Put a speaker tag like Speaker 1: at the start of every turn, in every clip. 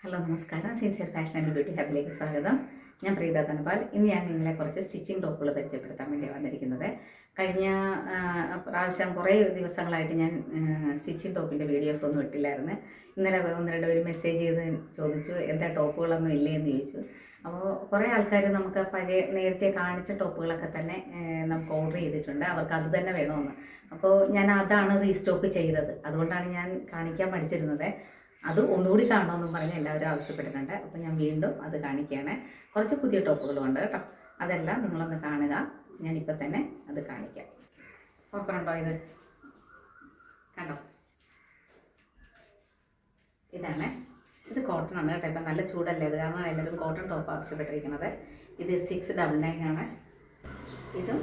Speaker 1: Hello നമസ്കാരം. Sincere fashion and beauty ഹബിലേക്ക് സ്വാഗതം. ഞാൻ പ്രീത ധനപാൽ. ഇന്ന് ഞാൻ നിങ്ങളെ കുറച്ച് സ്റ്റിച്ചിങ് ടോപ്പുകൾ പരിചയപ്പെടുത്താൻ വേണ്ടി വന്നിരിക്കുന്നത്. കഴിഞ്ഞ പ്രാവശ്യം കുറേ ദിവസങ്ങളായിട്ട് ഞാൻ സ്റ്റിച്ചിങ് ടോപ്പിൻ്റെ വീഡിയോസ് ഒന്നും ഇട്ടില്ലായിരുന്നു. ഇന്നലെ ഒന്ന് രണ്ട് പേര് മെസ്സേജ് ചെയ്ത് ചോദിച്ചു എന്താ ടോപ്പുകളൊന്നും ഇല്ലേ എന്ന് ചോദിച്ചു. അപ്പോൾ കുറേ ആൾക്കാർ നമുക്ക് നേരത്തെ കാണിച്ച ടോപ്പുകളൊക്കെ തന്നെ നമുക്ക് ഓർഡർ ചെയ്തിട്ടുണ്ട്. അവർക്ക് അത് തന്നെ വേണമെന്ന്. അപ്പോൾ ഞാൻ അതാണ് റീസ്റ്റോക്ക് ചെയ്തത്. അതുകൊണ്ടാണ് ഞാൻ കാണിക്കാൻ പഠിച്ചിരുന്നത്. അത് ഒന്നുകൂടി കാണണമെന്നും പറഞ്ഞ് എല്ലാവരും ആവശ്യപ്പെട്ടിട്ടുണ്ട്. അപ്പോൾ ഞാൻ വീണ്ടും അത് കാണിക്കുകയാണ്. കുറച്ച് പുതിയ ടോപ്പുകളുണ്ട് കേട്ടോ. അതെല്ലാം നിങ്ങളൊന്ന് കാണുക. ഞാനിപ്പോൾ തന്നെ അത് കാണിക്കാം. ഓർക്കുന്നുണ്ടോ? ഇത് കണ്ടോ? ഇതാണ്. ഇത് കോട്ടൺ ആണ് കേട്ടോ. ഇപ്പം നല്ല ചൂടല്ലേ, അത് കാരണം എല്ലാവരും കോട്ടൺ ടോപ്പ് ആവശ്യപ്പെട്ടിരിക്കുന്നത്. ഇത് 699 ആണ്. ഇതും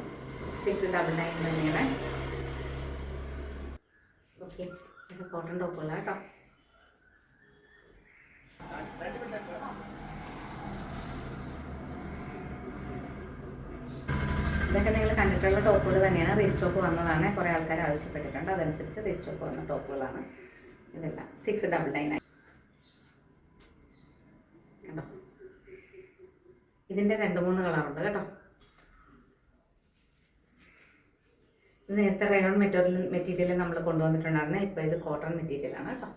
Speaker 1: 699 തന്നെയാണ്. ഓക്കെ, ഇത് കോട്ടൺ ടോപ്പുകളാണ് കേട്ടോ. ഇതൊക്കെ നിങ്ങൾ കണ്ടിട്ടുള്ള ടോപ്പുകൾ തന്നെയാണ്. റീസ്റ്റോക്ക് വന്നതാണ്. കുറേ ആൾക്കാർ ആവശ്യപ്പെട്ടിട്ടുണ്ട്. അതനുസരിച്ച് റീസ്റ്റോക്ക് വന്ന ടോപ്പുകളാണ് ഇതെല്ലാം. 699 കേട്ടോ. ഇതിൻ്റെ 2-3 കളറുണ്ട് കേട്ടോ. ഇത് നേരത്തെ റയോൺ മെറ്റീരിയൽ നമ്മൾ കൊണ്ടുവന്നിട്ടുണ്ടായിരുന്നു. ഇപ്പോൾ ഇത് കോട്ടൺ മെറ്റീരിയലാണ് കേട്ടോ.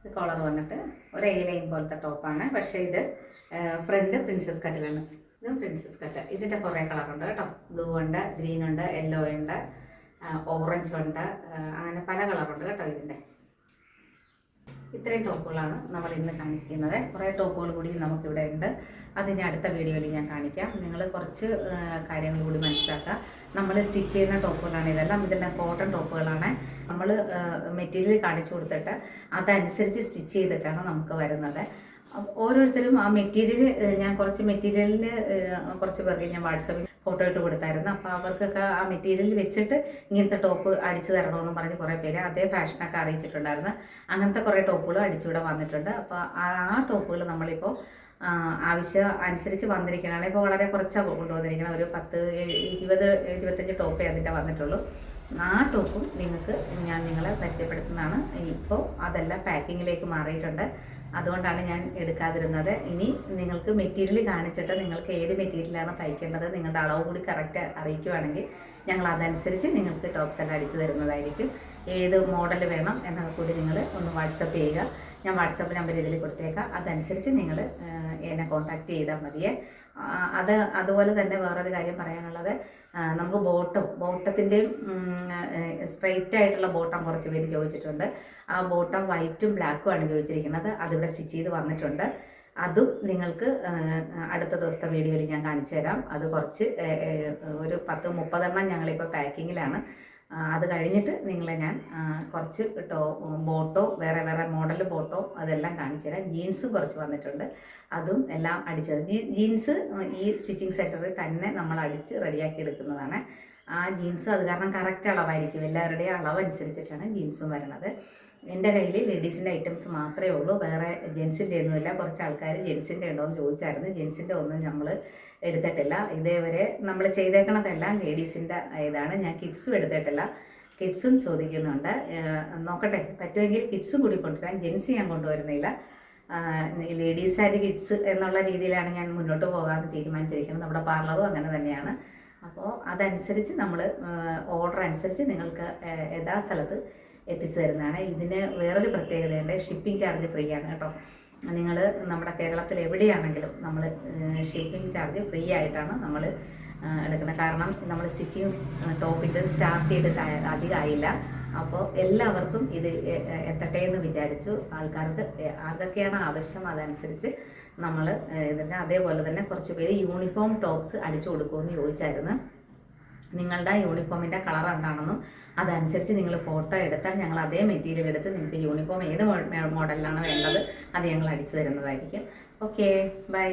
Speaker 1: ഇത് കോളർ വന്നിട്ട് ഒരു ലൈൻ പോലത്തെ ടോപ്പാണ്. പക്ഷേ ഇത് ഫ്രണ്ട് പ്രിൻസസ് കട്ടിലാണ്. ഇതും പ്രിൻസസ് കട്ട്. ഇതിൻ്റെ കുറേ കളറുണ്ട് കേട്ടോ. ബ്ലൂ ഉണ്ട്, ഗ്രീൻ ഉണ്ട്, യെല്ലോ ഉണ്ട്, ഓറഞ്ച് ഉണ്ട്, അങ്ങനെ പല കളറുണ്ട് കേട്ടോ. ഇതിൻ്റെ ഇത്രയും ടോപ്പുകളാണ് നമ്മൾ ഇന്ന് കാണിച്ചിരിക്കുന്നത്. കുറേ ടോപ്പുകൾ കൂടി നമുക്കിവിടെ ഉണ്ട്. അതിൻ്റെ അടുത്ത വീഡിയോയിൽ ഞാൻ കാണിക്കാം. നിങ്ങൾ കുറച്ച് കാര്യങ്ങൾ കൂടി മനസ്സിലാക്കുക. നമ്മൾ സ്റ്റിച്ച് ചെയ്യുന്ന ടോപ്പുകളാണ് ഇതെല്ലാം കോട്ടൺ ടോപ്പുകളാണ്. നമ്മൾ മെറ്റീരിയൽ കാണിച്ചു കൊടുത്തിട്ട് അതനുസരിച്ച് സ്റ്റിച്ച് ചെയ്തിട്ടാണ് നമുക്ക് വരുന്നത്. ഓരോരുത്തരും ആ മെറ്റീരിയൽ, ഞാൻ കുറച്ച് മെറ്റീരിയലിന് കുറച്ച് പേർക്ക് ഞാൻ വാട്സപ്പിൽ ഫോട്ടോ ഇട്ട് കൊടുത്തായിരുന്നു. അപ്പോൾ അവർക്കൊക്കെ ആ മെറ്റീരിയൽ വെച്ചിട്ട് ഇങ്ങനത്തെ ടോപ്പ് അടിച്ചു തരണമെന്ന് പറഞ്ഞ് കുറേ പേര് അതേ ഫാഷനൊക്കെ അറിയിച്ചിട്ടുണ്ടായിരുന്നു. അങ്ങനത്തെ കുറേ ടോപ്പുകൾ അടിച്ചിവിടെ വന്നിട്ടുണ്ട്. അപ്പോൾ ആ ടോപ്പുകൾ നമ്മളിപ്പോൾ ആവശ്യം അനുസരിച്ച് വന്നിരിക്കണതാണ്. ഇപ്പോൾ വളരെ കുറച്ചാണ് കൊണ്ടുവന്നിരിക്കണം. ഒരു 10-20-25 ടോപ്പേ അതിൻ്റെ വന്നിട്ടുള്ളൂ. ആ ടോപ്പും ഞാൻ നിങ്ങളെ പരിചയപ്പെടുത്തുന്നതാണ്. ഇപ്പോൾ അതെല്ലാം പാക്കിങ്ങിലേക്ക് മാറിയിട്ടുണ്ട്. അതുകൊണ്ടാണ് ഞാൻ എടുക്കാതിരുന്നത്. ഇനി നിങ്ങൾക്ക് മെറ്റീരിയൽ കാണിച്ചിട്ട് നിങ്ങൾക്ക് ഏത് മെറ്റീരിയലാണ് തയ്ക്കേണ്ടത്, നിങ്ങളുടെ അളവ് കൂടി കറക്റ്റ് അറിയിക്കുവാണെങ്കിൽ ഞങ്ങൾ അതനുസരിച്ച് നിങ്ങൾക്ക് ടോപ്സ് എല്ലാം അടിച്ചു തരുന്നതായിരിക്കും. ഏത് മോഡൽ വേണം എന്നൊക്കെ കൂടി നിങ്ങൾ ഒന്ന് വാട്സപ്പ് ചെയ്യുക. ഞാൻ വാട്സപ്പ് നമ്പർ ഇതിൽ കൊടുത്തേക്കാം. അതനുസരിച്ച് നിങ്ങൾ എന്നെ കോൺടാക്റ്റ് ചെയ്താൽ മതിയേ. അതുപോലെ തന്നെ വേറൊരു കാര്യം പറയാനുള്ളത്, നമുക്ക് ബോട്ടത്തിൻ്റെയും സ്ട്രെയിറ്റ് ആയിട്ടുള്ള ബോട്ടം കുറച്ച് പേര് ചോദിച്ചിട്ടുണ്ട്. ആ ബോട്ടം വൈറ്റും ബ്ലാക്കും ആണ് ചോദിച്ചിരിക്കുന്നത്. അതിവിടെ സ്റ്റിച്ച് ചെയ്ത് വന്നിട്ടുണ്ട്. അതും നിങ്ങൾക്ക് അടുത്ത ദിവസത്തെ വീഡിയോയിൽ ഞാൻ കാണിച്ചു തരാം. അത് കുറച്ച് ഒരു 10-30 ഞങ്ങളിപ്പോൾ പാക്കിങ്ങിലാണ്. അത് കഴിഞ്ഞിട്ട് നിങ്ങളെ ഞാൻ കുറച്ച് ബോട്ടോ വേറെ മോഡൽ ബോട്ടോ അതെല്ലാം കാണിച്ചു തരാം. ജീൻസും കുറച്ച് വന്നിട്ടുണ്ട്. അതും എല്ലാം അടിച്ചത്. ജീൻസ് ഈ സ്റ്റിച്ചിങ് സെൻറ്ററിൽ തന്നെ നമ്മൾ അടിച്ച് റെഡിയാക്കി എടുക്കുന്നതാണ്. ആ ജീൻസ് അത് കാരണം കറക്റ്റ് അളവായിരിക്കും. എല്ലാവരുടെയും അളവ് അനുസരിച്ചിട്ടാണ് ജീൻസും വരുന്നത്. എൻ്റെ കയ്യിൽ ലേഡീസിൻ്റെ ഐറ്റംസ് മാത്രമേ ഉള്ളൂ. വേറെ ജെൻസിൻ്റെ ഒന്നുമില്ല. കുറച്ച് ആൾക്കാർ ജെൻസിൻ്റെ ഉണ്ടോ എന്ന് ചോദിച്ചായിരുന്നു. ജെൻസിൻ്റെ ഒന്നും നമ്മൾ എടുത്തിട്ടില്ല. ഇതേവരെ നമ്മൾ ചെയ്തേക്കണതെല്ലാം ലേഡീസിൻ്റെ ഇതാണ്. ഞാൻ കിഡ്സും എടുത്തിട്ടില്ല. കിഡ്സും ചോദിക്കുന്നുണ്ട്. നോക്കട്ടെ, പറ്റുമെങ്കിൽ കിഡ്സും കൂടി കൊണ്ടുവരാൻ. ജെൻസ് ഞാൻ കൊണ്ടുവരുന്നില്ല. ലേഡീസ് ആൻഡ് കിഡ്സ് എന്നുള്ള രീതിയിലാണ് ഞാൻ മുന്നോട്ട് പോകാൻ തീരുമാനിച്ചിരിക്കുന്നത്. നമ്മുടെ പാർലറും അങ്ങനെ തന്നെയാണ്. അപ്പോൾ അതനുസരിച്ച് നമ്മൾ ഓർഡർ അനുസരിച്ച് നിങ്ങൾക്ക് യഥാസ്ഥലത്ത് എത്തിച്ചു തരുന്നതാണ്. ഇതിന് വേറൊരു പ്രത്യേകതയുണ്ട്. ഷിപ്പിംഗ് ചാർജ് ഫ്രീ ആണ് കേട്ടോ. നിങ്ങൾ നമ്മുടെ കേരളത്തിൽ എവിടെയാണെങ്കിലും നമ്മൾ ഷിപ്പിംഗ് ചാർജ് ഫ്രീ ആയിട്ടാണ് നമ്മൾ എടുക്കുന്നത്. കാരണം നമ്മൾ സ്റ്റിച്ചിങ് ടോപ്പിൻ്റെ സ്റ്റാർട്ട് ചെയ്തിട്ട് അധികമായില്ല. അപ്പോൾ എല്ലാവർക്കും ഇത് എത്തട്ടെ എന്ന് വിചാരിച്ചു. ആർക്കൊക്കെയാണ് ആവശ്യം അതനുസരിച്ച് നമ്മൾ ഇതിൻ്റെ. അതേപോലെ തന്നെ കുറച്ച് പേര് യൂണിഫോം ടോപ്സ് അടിച്ചു കൊടുക്കുമെന്ന് ചോദിച്ചായിരുന്നു. നിങ്ങളുടെ യൂണിഫോമിൻ്റെ കളർ എന്താണെന്നും അതനുസരിച്ച് നിങ്ങൾ ഫോട്ടോ എടുത്താൽ ഞങ്ങൾ അതേ മെറ്റീരിയൽ എടുത്ത് നിങ്ങൾക്ക് യൂണിഫോം ഏത് മോഡലിലാണ് വേണ്ടത് അത് ഞങ്ങൾ അടിച്ചു തരുന്നതായിരിക്കും. Okay, by.